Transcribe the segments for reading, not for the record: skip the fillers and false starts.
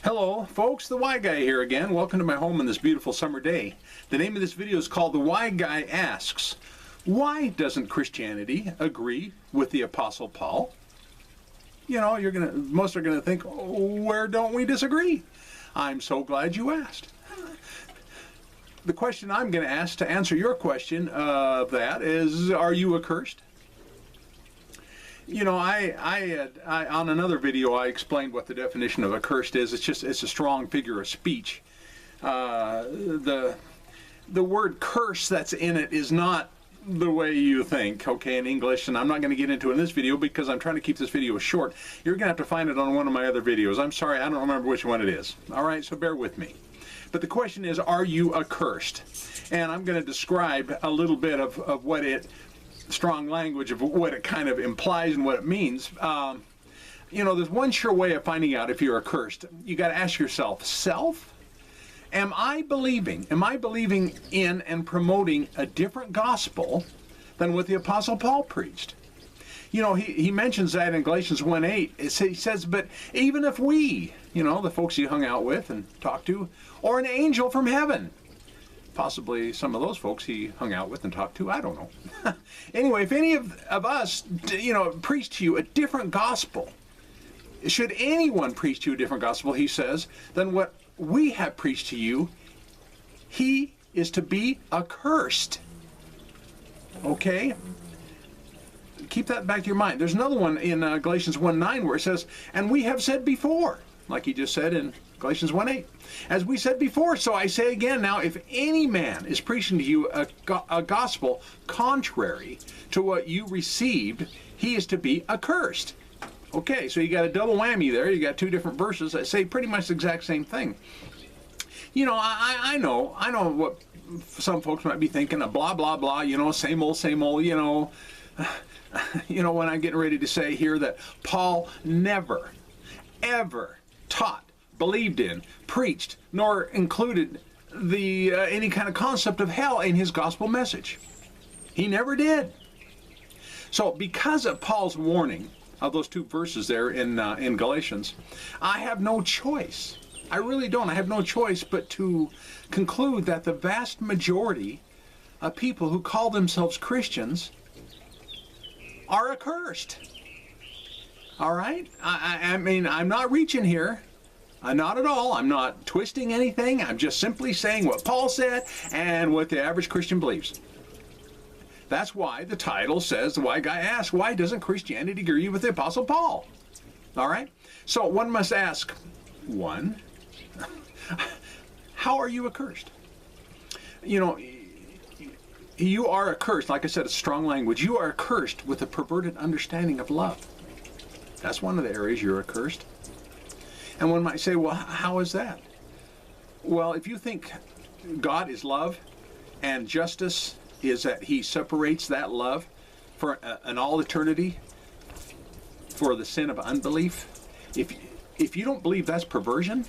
Hello folks, the Why Guy here again. Welcome to my home on this beautiful summer day. The name of this video is called The Why Guy Asks, why doesn't Christianity agree with the Apostle Paul? You know, most are gonna think, where don't we disagree? I'm so glad you asked. The question I'm gonna ask to answer your question of that is, are you accursed? You know, I on another video I explained what the definition of accursed is. It's a strong figure of speech. The word curse that's in it is not the way you think, okay, in English, and I'm not going to get into it in this video because I'm trying to keep this video short. You're going to have to find it on one of my other videos. I'm sorry, I don't remember which one it is. All right, so bear with me. But the question is, are you accursed? And I'm going to describe a little bit of what strong language of what it kind of implies and what it means. You know, there's one sure way of finding out if you're accursed. You got to ask yourself, self, am I believing in and promoting a different gospel than what the Apostle Paul preached? You know, he mentions that in Galatians 1:8. He says, but even if we, you know, the folks he hung out with and talked to, or an angel from heaven, possibly some of those folks he hung out with and talked to, I don't know. Anyway, if any of us, you know, preach to you a different gospel, should anyone preach to you a different gospel, he says, than what we have preached to you, he is to be accursed. Okay? Keep that back to your mind. There's another one in Galatians 1:9 where it says, and we have said before, like he just said in Galatians 1:8. As we said before, so I say again now, if any man is preaching to you a gospel contrary to what you received, he is to be accursed. Okay, so you got a double whammy there. You got two different verses that say pretty much the exact same thing. You know, I know what some folks might be thinking, blah, blah, blah, you know, same old, you know. You know, when I'm getting ready to say here that Paul never, ever taught, believed in, preached, nor included any kind of concept of hell in his gospel message. He never did. So because of Paul's warning of those two verses there in Galatians, I have no choice. I really don't. I have no choice but to conclude that the vast majority of people who call themselves Christians are accursed. All right? I mean, I'm not reaching here. Not at all. I'm not twisting anything. I'm just simply saying what Paul said and what the average Christian believes. That's why the title says, The Why Guy Asks, why doesn't Christianity agree with the Apostle Paul? All right? So one must ask, one, how are you accursed? You know, you are accursed. Like I said, it's strong language. You are accursed with a perverted understanding of love. That's one of the areas you're accursed. And one might say, well, how is that? Well, if you think God is love and justice is that he separates that love for an all eternity for the sin of unbelief, if you don't believe that's perversion,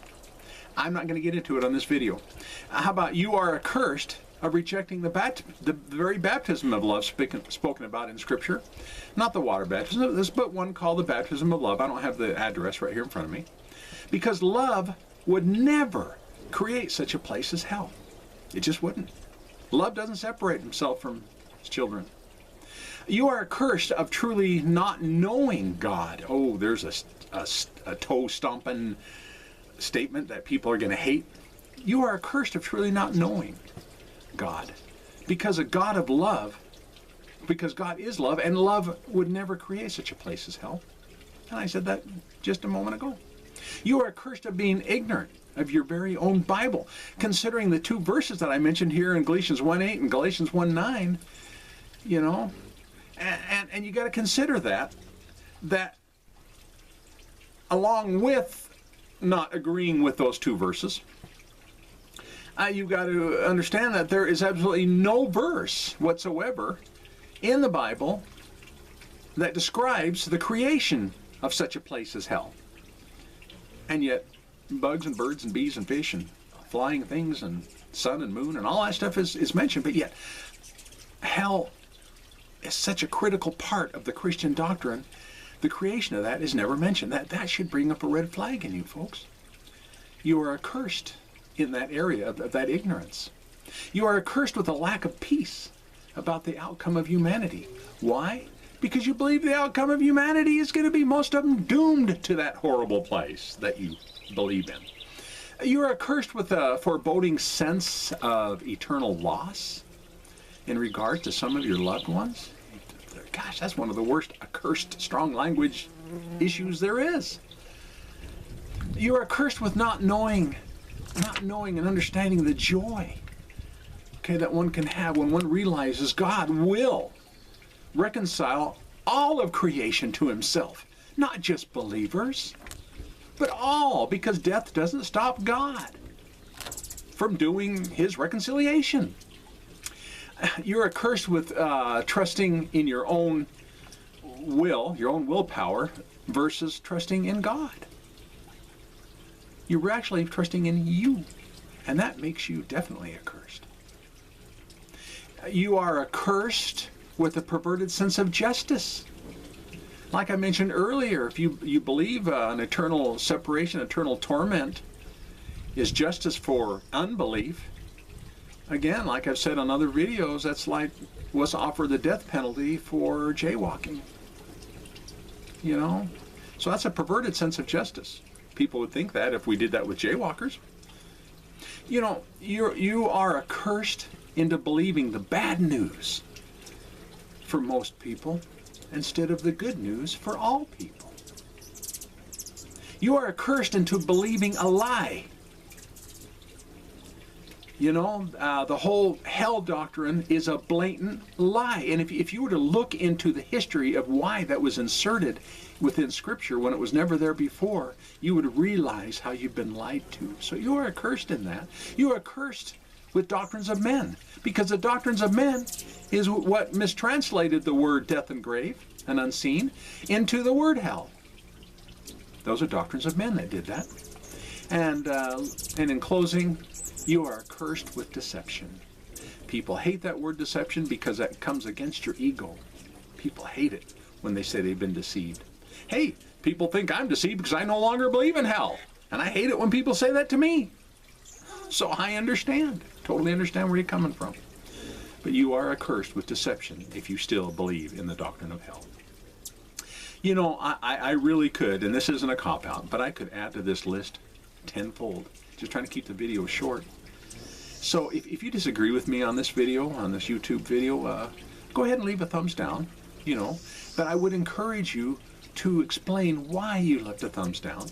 I'm not going to get into it on this video. How about you are accursed of rejecting the very baptism of love spoken about in Scripture? Not the water baptism, there's but one called the baptism of love. I don't have the address right here in front of me. Because love would never create such a place as hell. It just wouldn't. Love doesn't separate himself from his children. You are accursed of truly not knowing God. Oh, there's a toe-stomping statement that people are going to hate. You are accursed of truly not knowing God. Because a God of love, because God is love, and love would never create such a place as hell. And I said that just a moment ago. You are accursed of being ignorant of your very own Bible. Considering the two verses that I mentioned here in Galatians 1:8 and Galatians 1:9, you know, and you got to consider that along with not agreeing with those two verses, you've got to understand that there is absolutely no verse whatsoever in the Bible that describes the creation of such a place as hell. And yet, bugs and birds and bees and fish and flying things and sun and moon and all that stuff is mentioned. But yet, hell is such a critical part of the Christian doctrine. The creation of that is never mentioned. That should bring up a red flag in you, folks. You are accursed in that area of that ignorance. You are accursed with a lack of peace about the outcome of humanity. Why? Because you believe the outcome of humanity is going to be, most of them, doomed to that horrible place that you believe in. You are accursed with a foreboding sense of eternal loss in regard to some of your loved ones. Gosh, that's one of the worst accursed strong language issues there is. You are accursed with not knowing and understanding the joy, okay, that one can have when one realizes God will reconcile all of creation to himself, not just believers, but all, because death doesn't stop God from doing his reconciliation. You're accursed with trusting in your own will, your own willpower, versus trusting in God. You're actually trusting in you, and that makes you definitely accursed. You are accursed with a perverted sense of justice. Like I mentioned earlier, if you believe an eternal separation, eternal torment is justice for unbelief, again, like I've said on other videos, that's like what's offered the death penalty for jaywalking. You know? So that's a perverted sense of justice. People would think that if we did that with jaywalkers. You know, you are accursed into believing the bad news for most people instead of the good news for all people. You are accursed into believing a lie. You know, the whole hell doctrine is a blatant lie. And if you were to look into the history of why that was inserted within Scripture when it was never there before, you would realize how you've been lied to. So you are accursed in that. You are accursed with doctrines of men, because the doctrines of men is what mistranslated the word death and grave and unseen into the word hell. Those are doctrines of men that did that. And in closing, you are accursed with deception. People hate that word deception because that comes against your ego. People hate it when they say they've been deceived. Hey, people think I'm deceived because I no longer believe in hell. And I hate it when people say that to me. So I understand, totally understand where you're coming from. But you are accursed with deception if you still believe in the doctrine of hell. You know, I really could, and this isn't a cop-out, but I could add to this list tenfold. Just trying to keep the video short. So if you disagree with me on this video, on this YouTube video, go ahead and leave a thumbs down, you know. But I would encourage you to explain why you left a thumbs down,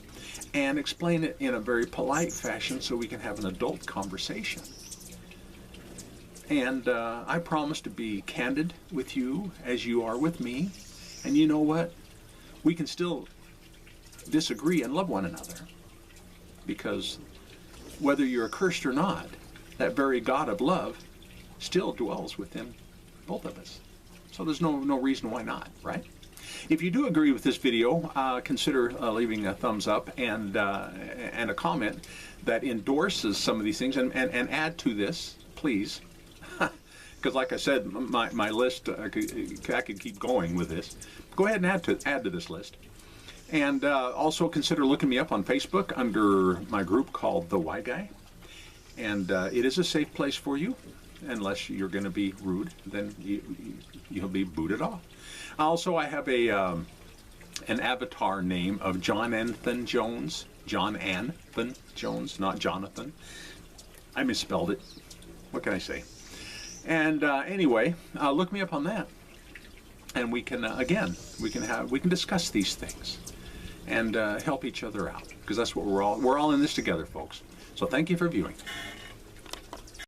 and explain it in a very polite fashion so we can have an adult conversation. And I promise to be candid with you as you are with me. And you know what? We can still disagree and love one another. Because whether you're accursed or not, that very God of love still dwells within both of us. So there's no reason why not, right? If you do agree with this video, consider leaving a thumbs up and a comment that endorses some of these things, and add to this, please. Because like I said, my list, I could keep going with this. Go ahead and add to this list. And also consider looking me up on Facebook under my group called The Why Guy. And it is a safe place for you, unless you're going to be rude, then you'll be booted off. Also, I have an avatar name of John Anthony Jones. John Anthony Jones, not Jonathan. I misspelled it. What can I say? And anyway, look me up on that, and we can we can discuss these things and help each other out, because that's what we're all in this together, folks. So thank you for viewing.